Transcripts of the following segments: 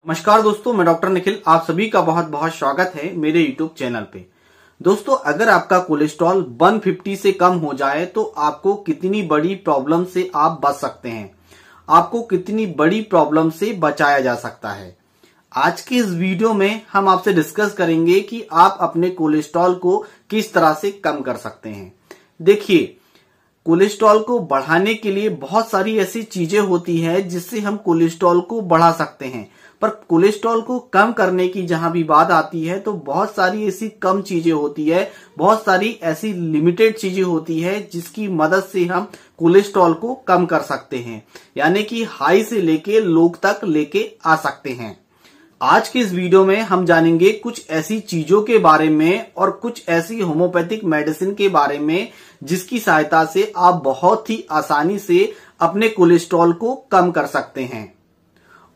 नमस्कार दोस्तों, मैं डॉक्टर निखिल। आप सभी का बहुत बहुत स्वागत है मेरे यूट्यूब चैनल पे। दोस्तों, अगर आपका कोलेस्ट्रॉल 150 से कम हो जाए तो आपको कितनी बड़ी प्रॉब्लम से आप बच सकते हैं, आपको कितनी बड़ी प्रॉब्लम से बचाया जा सकता है। आज के इस वीडियो में हम आपसे डिस्कस करेंगे कि आप अपने कोलेस्ट्रॉल को किस तरह से कम कर सकते हैं। देखिए, कोलेस्ट्रॉल को बढ़ाने के लिए बहुत सारी ऐसी चीजें होती है जिससे हम कोलेस्ट्रॉल को बढ़ा सकते हैं, पर कोलेस्ट्रॉल को कम करने की जहां भी बात आती है तो बहुत सारी ऐसी कम चीजें होती है, बहुत सारी ऐसी लिमिटेड चीजें होती है जिसकी मदद से हम कोलेस्ट्रॉल को कम कर सकते हैं, यानी कि हाई से लेके लो तक लेके आ सकते हैं। आज के इस वीडियो में हम जानेंगे कुछ ऐसी चीजों के बारे में और कुछ ऐसी होम्योपैथिक मेडिसिन के बारे में जिसकी सहायता से आप बहुत ही आसानी से अपने कोलेस्ट्रॉल को कम कर सकते हैं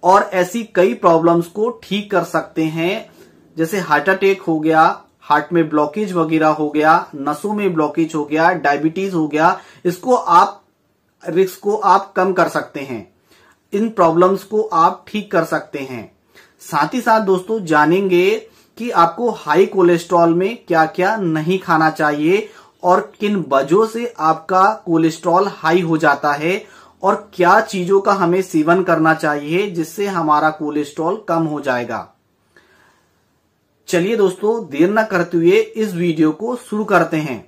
और ऐसी कई प्रॉब्लम्स को ठीक कर सकते हैं, जैसे हार्ट अटैक हो गया, हार्ट में ब्लॉकेज वगैरह हो गया, नसों में ब्लॉकेज हो गया, डायबिटीज हो गया। इसको आप रिस्क को आप कम कर सकते हैं, इन प्रॉब्लम्स को आप ठीक कर सकते हैं। साथ ही साथ दोस्तों जानेंगे कि आपको हाई कोलेस्ट्रॉल में क्या क्या नहीं खाना चाहिए और किन वजहों से आपका कोलेस्ट्रॉल हाई हो जाता है और क्या चीजों का हमें सेवन करना चाहिए जिससे हमारा कोलेस्ट्रॉल कम हो जाएगा। चलिए दोस्तों, देर न करते हुए इस वीडियो को शुरू करते हैं।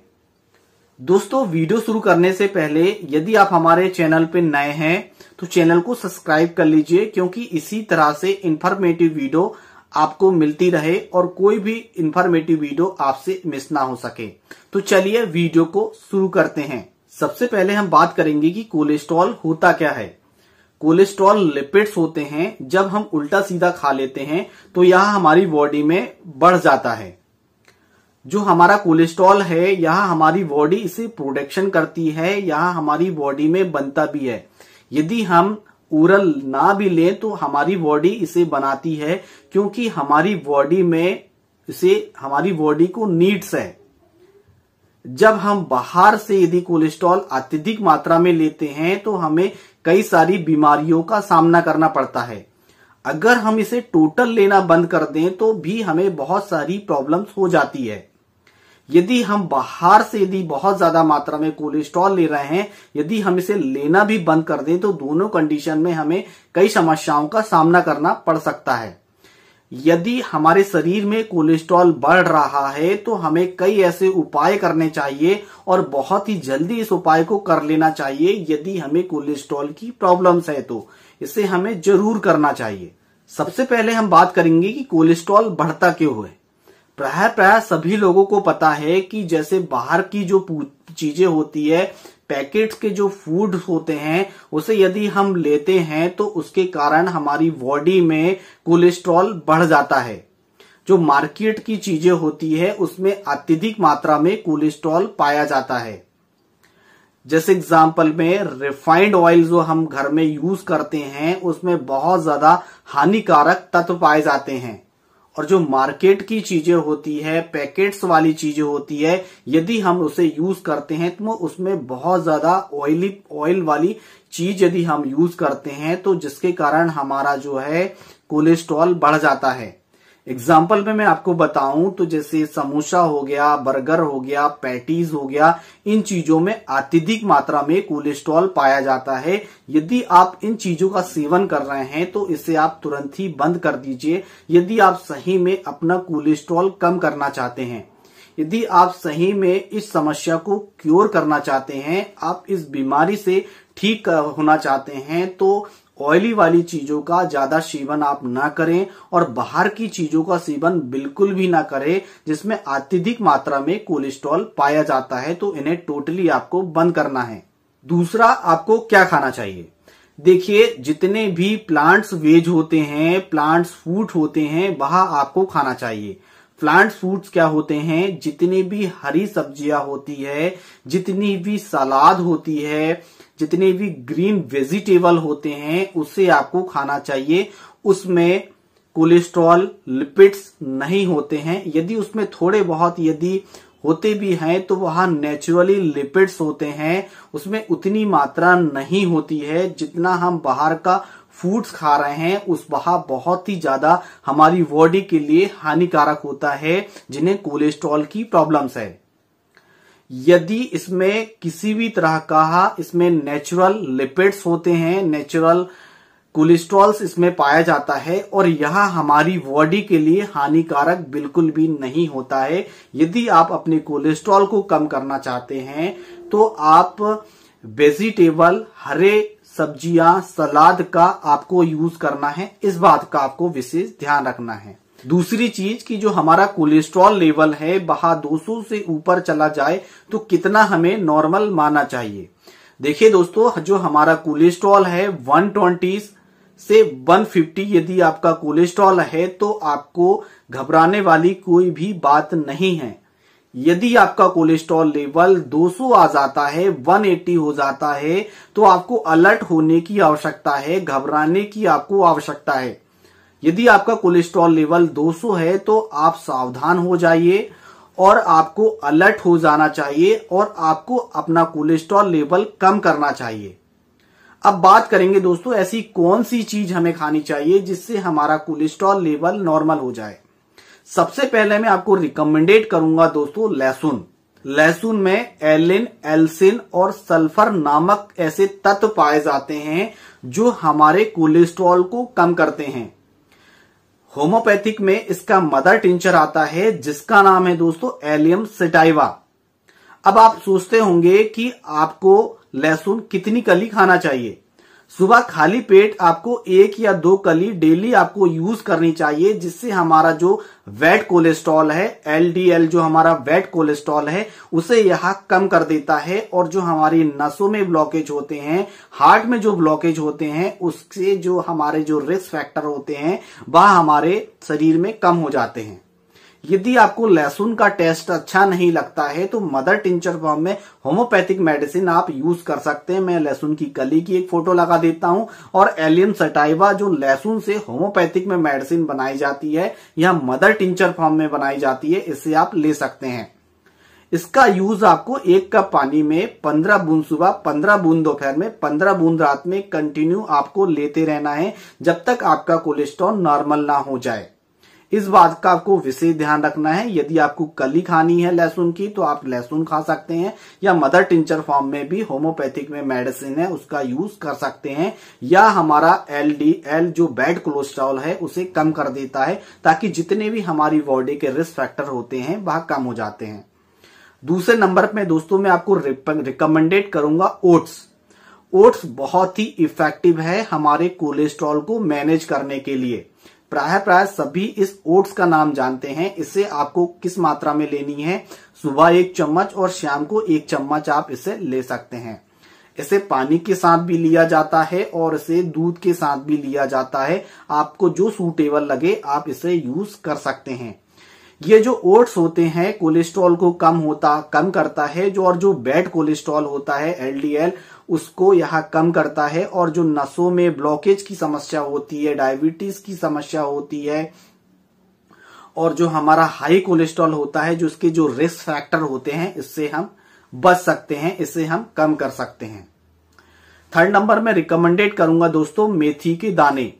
दोस्तों, वीडियो शुरू करने से पहले यदि आप हमारे चैनल पे नए हैं तो चैनल को सब्सक्राइब कर लीजिए, क्योंकि इसी तरह से इंफॉर्मेटिव वीडियो आपको मिलती रहे और कोई भी इंफॉर्मेटिव वीडियो आपसे मिस ना हो सके। तो चलिए वीडियो को शुरू करते हैं। सबसे पहले हम बात करेंगे कि कोलेस्ट्रॉल होता क्या है। कोलेस्ट्रॉल लिपिड्स होते हैं। जब हम उल्टा सीधा खा लेते हैं तो यह हमारी बॉडी में बढ़ जाता है। जो हमारा कोलेस्ट्रॉल है यह हमारी बॉडी इसे प्रोडक्शन करती है, यह हमारी बॉडी में बनता भी है। यदि हम ओरल ना भी लें तो हमारी बॉडी इसे बनाती है, क्योंकि हमारी बॉडी में हमारी बॉडी को नीड्स है। जब हम बाहर से यदि कोलेस्ट्रॉल अत्यधिक मात्रा में लेते हैं तो हमें कई सारी बीमारियों का सामना करना पड़ता है। अगर हम इसे टोटल लेना बंद कर दें तो भी हमें बहुत सारी प्रॉब्लम्स हो जाती है। यदि हम बाहर से यदि बहुत ज्यादा मात्रा में कोलेस्ट्रॉल ले रहे हैं, यदि हम इसे लेना भी बंद कर दें तो दोनों कंडीशन में हमें कई समस्याओं का सामना करना पड़ सकता है। यदि हमारे शरीर में कोलेस्ट्रॉल बढ़ रहा है तो हमें कई ऐसे उपाय करने चाहिए और बहुत ही जल्दी इस उपाय को कर लेना चाहिए। यदि हमें कोलेस्ट्रॉल की प्रॉब्लम्स है तो इसे हमें जरूर करना चाहिए। सबसे पहले हम बात करेंगे कि कोलेस्ट्रॉल बढ़ता क्यों है। प्राय सभी लोगों को पता है कि जैसे बाहर की जो चीजें होती है, पैकेट्स के जो फूड होते हैं, उसे यदि हम लेते हैं तो उसके कारण हमारी बॉडी में कोलेस्ट्रॉल बढ़ जाता है। जो मार्केट की चीजें होती है उसमें अत्यधिक मात्रा में कोलेस्ट्रॉल पाया जाता है। जैसे एग्जांपल में रिफाइंड ऑयल जो हम घर में यूज करते हैं उसमें बहुत ज्यादा हानिकारक तत्व पाए जाते हैं। और जो मार्केट की चीजें होती है, पैकेट्स वाली चीजें होती है, यदि हम उसे यूज करते हैं तो उसमें बहुत ज्यादा ऑयल वाली चीज यदि हम यूज करते हैं तो जिसके कारण हमारा जो है कोलेस्ट्रॉल बढ़ जाता है। एग्जाम्पल में मैं आपको बताऊं तो जैसे समोसा हो गया, बर्गर हो गया, पैटीज हो गया, इन चीजों में अत्यधिक मात्रा में कोलेस्ट्रॉल पाया जाता है। यदि आप इन चीजों का सेवन कर रहे हैं तो इसे आप तुरंत ही बंद कर दीजिए। यदि आप सही में अपना कोलेस्ट्रॉल कम करना चाहते हैं, यदि आप सही में इस समस्या को क्योर करना चाहते हैं, आप इस बीमारी से ठीक होना चाहते हैं, तो ऑयली वाली चीजों का ज्यादा सेवन आप ना करें और बाहर की चीजों का सेवन बिल्कुल भी ना करें जिसमें अत्यधिक मात्रा में कोलेस्ट्रॉल पाया जाता है। तो इन्हें टोटली आपको बंद करना है। दूसरा, आपको क्या खाना चाहिए। देखिए, जितने भी प्लांट्स वेज होते हैं, प्लांट्स फूड होते हैं, वह आपको खाना चाहिए। प्लांट फूड्स क्या होते हैं, जितनी भी हरी सब्जियां होती है, जितनी भी सलाद होती है, जितने भी ग्रीन वेजिटेबल होते हैं, उसे आपको खाना चाहिए। उसमें कोलेस्ट्रॉल, लिपिड्स नहीं होते हैं। यदि उसमें थोड़े बहुत यदि होते भी हैं तो वह नेचुरली लिपिड्स होते हैं, उसमें उतनी मात्रा नहीं होती है जितना हम बाहर का फूड्स खा रहे हैं उस वह बहुत ही ज्यादा हमारी बॉडी के लिए हानिकारक होता है, जिन्हें कोलेस्ट्रॉल की प्रॉब्लम्स है। यदि इसमें किसी भी तरह का इसमें नेचुरल लिपिड्स होते हैं, नेचुरल कोलेस्ट्रॉल्स इसमें पाया जाता है और यह हमारी बॉडी के लिए हानिकारक बिल्कुल भी नहीं होता है। यदि आप अपने कोलेस्ट्रॉल को कम करना चाहते हैं तो आप वेजिटेबल, हरे सब्जियां, सलाद का आपको यूज करना है। इस बात का आपको विशेष ध्यान रखना है। दूसरी चीज कि जो हमारा कोलेस्ट्रॉल लेवल है वह 200 से ऊपर चला जाए तो कितना हमें नॉर्मल मानना चाहिए। देखिए दोस्तों, जो हमारा कोलेस्ट्रॉल है 120 से 150 यदि आपका कोलेस्ट्रॉल है तो आपको घबराने वाली कोई भी बात नहीं है। यदि आपका कोलेस्ट्रॉल लेवल 200 आ जाता है, 180 हो जाता है, तो आपको अलर्ट होने की आवश्यकता है, घबराने की आपको आवश्यकता है। यदि आपका कोलेस्ट्रॉल लेवल 200 है तो आप सावधान हो जाइए और आपको अलर्ट हो जाना चाहिए और आपको अपना कोलेस्ट्रॉल लेवल कम करना चाहिए। अब बात करेंगे दोस्तों, ऐसी कौन सी चीज हमें खानी चाहिए जिससे हमारा कोलेस्ट्रॉल लेवल नॉर्मल हो जाए। सबसे पहले मैं आपको रिकमेंडेड करूंगा दोस्तों लहसुन। लहसुन में एलिन, एल्सिन और सल्फर नामक ऐसे तत्व पाए जाते हैं जो हमारे कोलेस्ट्रॉल को कम करते हैं। होम्योपैथिक में इसका मदर टिंचर आता है जिसका नाम है दोस्तों एलियम सटाइवा। अब आप सोचते होंगे कि आपको लहसुन कितनी कली खाना चाहिए। सुबह खाली पेट आपको 1 या 2 कली डेली आपको यूज करनी चाहिए, जिससे हमारा जो बैड कोलेस्ट्रॉल है, एलडीएल जो हमारा बैड कोलेस्ट्रॉल है, उसे यह कम कर देता है और जो हमारी नसों में ब्लॉकेज होते हैं, हार्ट में जो ब्लॉकेज होते हैं, उससे जो हमारे जो रिस्क फैक्टर होते हैं वह हमारे शरीर में कम हो जाते हैं। यदि आपको लहसुन का टेस्ट अच्छा नहीं लगता है तो मदर टिंचर फॉर्म में होम्योपैथिक मेडिसिन आप यूज कर सकते हैं। मैं लहसुन की कली की एक फोटो लगा देता हूं और एलियम सटाइवा जो लहसुन से होम्योपैथिक में मेडिसिन बनाई जाती है, यह मदर टिंचर फॉर्म में बनाई जाती है, इससे आप ले सकते हैं। इसका यूज आपको 1 कप पानी में 15 बूंद सुबह, 15 बूंद दोपहर में, 15 बूंद रात में कंटिन्यू आपको लेते रहना है जब तक आपका कोलेस्ट्रॉल नॉर्मल ना हो जाए। इस बात का आपको विशेष ध्यान रखना है। यदि आपको कली खानी है लहसुन की तो आप लहसुन खा सकते हैं, या मदर टिंचर फॉर्म में भी होम्योपैथिक में मेडिसिन है उसका यूज कर सकते हैं, या हमारा एलडीएल जो बैड कोलेस्ट्रॉल है उसे कम कर देता है, ताकि जितने भी हमारी बॉडी के रिस्क फैक्टर होते हैं वह कम हो जाते हैं। दूसरे नंबर पे दोस्तों मैं आपको रिकमेंडेड करूंगा ओट्स। ओट्स बहुत ही इफेक्टिव है हमारे कोलेस्ट्रॉल को मैनेज करने के लिए। प्राय सभी इस ओट्स का नाम जानते हैं। इसे आपको किस मात्रा में लेनी है, सुबह 1 चम्मच और शाम को 1 चम्मच आप इसे ले सकते हैं। इसे पानी के साथ भी लिया जाता है और इसे दूध के साथ भी लिया जाता है। आपको जो सूटेबल लगे आप इसे यूज कर सकते हैं। ये जो ओट्स होते हैं कोलेस्ट्रॉल को कम करता है, जो बैड कोलेस्ट्रॉल होता है एलडीएल उसको यह कम करता है, और जो नसों में ब्लॉकेज की समस्या होती है, डायबिटीज की समस्या होती है, और जो हमारा हाई कोलेस्ट्रॉल होता है, जो इसके जो रिस्क फैक्टर होते हैं, इससे हम बच सकते हैं, इसे हम कम कर सकते हैं। 3rd नंबर में रिकमेंडेड करूंगा दोस्तों मेथी के दाने।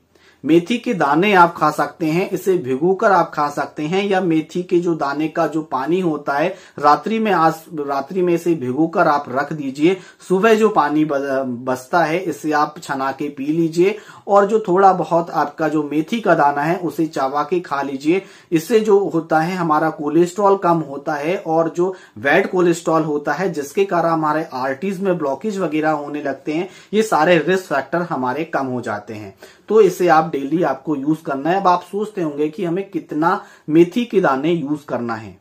मेथी के दाने आप खा सकते हैं, इसे भिगोकर आप खा सकते हैं, या मेथी के जो दाने का जो पानी होता है रात्रि में इसे भिगोकर आप रख दीजिए। सुबह जो पानी बचता है इसे आप छना के पी लीजिए, और जो थोड़ा बहुत आपका जो मेथी का दाना है उसे चबा के खा लीजिए। इससे जो होता है हमारा कोलेस्ट्रॉल कम होता है, और जो बैड कोलेस्ट्रॉल होता है जिसके कारण हमारे आर्टरीज में ब्लॉकेज वगैरह होने लगते हैं, ये सारे रिस्क फैक्टर हमारे कम हो जाते हैं। तो इसे आप डेली आपको यूज करना है। अब आप सोचते होंगे कि हमें कितना मेथी के दाने यूज करना है।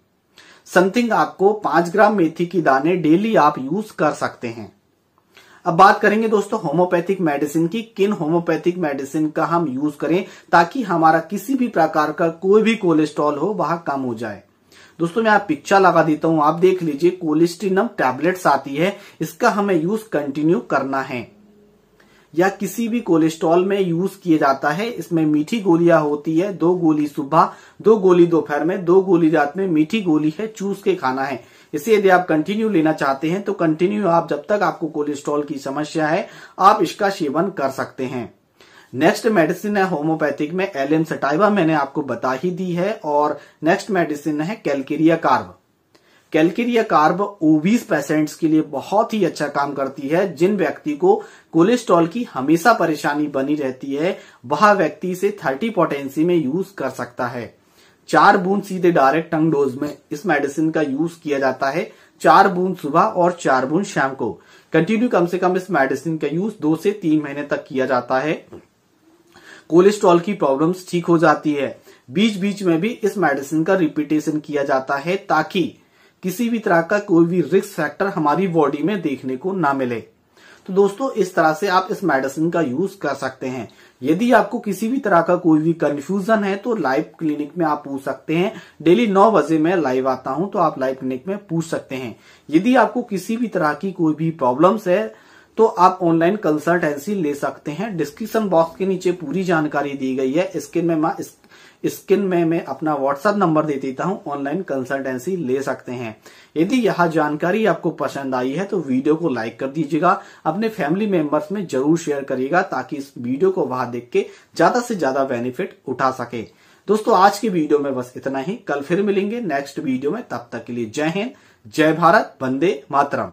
समथिंग आपको 5 ग्राम मेथी के दाने डेली आप यूज कर सकते हैं। अब बात करेंगे दोस्तों होम्योपैथिक मेडिसिन की, किन होम्योपैथिक मेडिसिन का हम यूज करें ताकि हमारा किसी भी प्रकार का कोई भी कोलेस्ट्रॉल हो वह कम हो जाए। दोस्तों मैं आप पिक्चर लगा देता हूं, आप देख लीजिए। कोलेस्टिनम टैबलेट्स आती है, इसका हमें यूज कंटिन्यू करना है, या किसी भी कोलेस्ट्रॉल में यूज किया जाता है। इसमें मीठी गोलियां होती है, 2 गोली सुबह, 2 गोली दोपहर में, 2 गोली रात में। मीठी गोली है, चूस के खाना है। इसे यदि आप कंटिन्यू लेना चाहते हैं तो कंटिन्यू आप जब तक आपको कोलेस्ट्रॉल की समस्या है आप इसका सेवन कर सकते हैं। नेक्स्ट मेडिसिन है होम्योपैथिक में एलियम सटाइवा, मैंने आपको बता ही दी है। और नेक्स्ट मेडिसिन है Calcarea carb. Calcarea carb obese patients के लिए बहुत ही अच्छा काम करती है। जिन व्यक्ति को कोलेस्ट्रॉल की हमेशा परेशानी बनी रहती है, वह व्यक्ति इसे 30 पोटेंसी में यूज कर सकता है। 4 बूंद सीधे डायरेक्ट टंग डोज में इस मेडिसिन का यूज किया जाता है। 4 बूंद सुबह और 4 बूंद शाम को। कंटिन्यू कम से कम इस मेडिसिन का यूज 2 से 3 महीने तक किया जाता है। कोलेस्ट्रॉल की प्रॉब्लम्स ठीक हो जाती है। बीच बीच में भी इस मेडिसिन का रिपीटेशन किया जाता है ताकि किसी भी तरह का कोई भी रिस्क फैक्टर हमारी बॉडी में देखने को ना मिले। तो दोस्तों इस तरह से आप इस मेडिसिन का यूज कर सकते हैं। यदि आपको किसी भी तरह का कोई भी कंफ्यूजन है तो लाइव क्लिनिक में आप पूछ सकते हैं। डेली 9 बजे मैं लाइव आता हूं, तो आप लाइव क्लिनिक में पूछ सकते हैं। यदि आपको किसी भी तरह की कोई भी प्रॉब्लम्स है तो आप ऑनलाइन कंसल्टेंसी ले सकते हैं। डिस्क्रिप्शन बॉक्स के नीचे पूरी जानकारी दी गई है। स्क्रीन में मैं अपना व्हाट्सएप नंबर दे देता हूं, ऑनलाइन कंसल्टेंसी ले सकते हैं। यदि यह जानकारी आपको पसंद आई है तो वीडियो को लाइक कर दीजिएगा, अपने फैमिली मेंबर्स में जरूर शेयर करिएगा ताकि इस वीडियो को वहां देख के ज्यादा से ज्यादा बेनिफिट उठा सके। दोस्तों आज की वीडियो में बस इतना ही। कल फिर मिलेंगे नेक्स्ट वीडियो में। तब तक के लिए जय हिंद, जय भारत, वंदे मातरम।